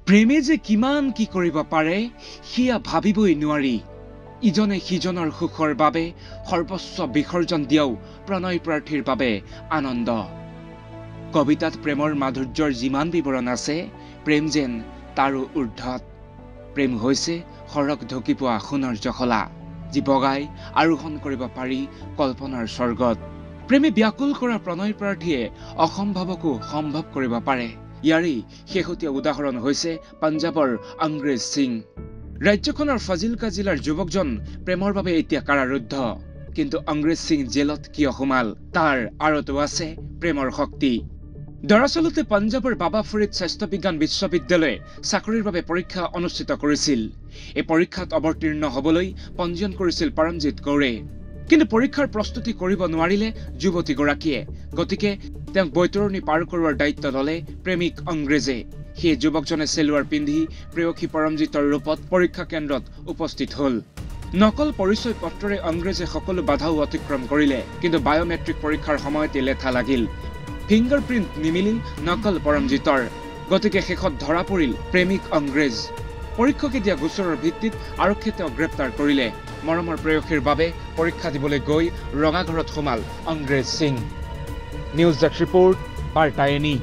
প্ৰেমে যে কিমান কি কৰিব পাৰে হিয়া ভাবিবই নোৱাৰি ইজনে সিজনৰ সুখৰ বাবে সৰ্বস্ব বিসৰ্জন দিয়াও প্ৰণয় প্ৰাৰ্থীৰ বাবে আনন্দ কবিতাত প্ৰেমৰ মাধুৰ্যৰ যিমান বিৱৰণ আছে প্ৰেম যেন তাৰো ঊৰ্ধ্বত প্ৰেম হৈছে সৰক ঢকি পোৱা সোণৰ জখলা যি বগাই আৰোহণ কৰিব পাৰি কল্পনাৰ স্বৰ্গত প্ৰেমে ব্যাকুল কৰা প্ৰণয় প্ৰাৰ্থীয়ে অসম্ভৱকো সম্ভৱ কৰিব পাৰে ইয়াৰে শেহতীয়া উদাহৰণ হৈছে পঞ্জাবৰ অংগ্ৰেজ সিং ৰাজ্যখনৰ ফাজিলকা জিলাৰ যুৱকজন প্ৰেমৰ বাবে এতিয়া কাৰাৰুদ্ধ কিন্তু অংগ্ৰেজ সিং জেলত কিয় সোমাল তাৰ আৰতো আছে প্ৰেমৰ শক্তি দৰাচলতে পঞ্জাবৰ বাবা ফৰিদ স্বাস্থ্য বিজ্ঞান বিশ্ববিদ্যালয়ে চাকৰিৰ বাবে পৰীক্ষা অনুষ্ঠিত কৰিছিল এই পৰীক্ষাত অৱতীৰ্ণ হ'বলৈ পঞ্জীয়ন কৰিছিল পৰমজিৎ কৌৰে কিন্তু পৰীক্ষাৰ প্ৰস্তুতি কৰিব নোৱাৰিলে যুৱতীগৰাকীয়ে গতিকে তেওঁক বৈতৰণি পাৰ কৰোৱাৰ দায়িত্ব ল'লে প্ৰেমিক অংগ্ৰেজে সেই যুৱকজনে চেলুৱাৰ পিন্ধি প্ৰেয়সী পৰমজিতৰ ৰূপত পৰীক্ষা কেন্দ্ৰত উপস্থিত হ'ল নকল পৰিচয় পত্ৰৰে অংগ্ৰেজে সকলো বাধাও অতিক্ৰম কৰিলে কিন্তু বায়োমেট্ৰিক পৰীক্ষাৰ সময়তে লেঠা লাগিল ফিংগাৰপ্ৰিণ্ট নিমিলিল নকল পৰমজিতৰ গতিকে শেষত ধৰা পৰিল প্ৰেমিক অংগ্ৰেজ পৰীক্ষকে দিয়া গোচৰৰ ভিত্তিত আৰক্ষীয়ে তেওঁক গ্ৰেপ্তাৰ কৰিলে মৰমৰ প্ৰেয়সীৰ বাবে পৰীক্ষা দিবলৈ গৈ ৰঙাঘৰত সোমাল অংগ্ৰেজ সিং নিউজ ডেস্ক ৰিপোৰ্ট বাৰ্তা এনি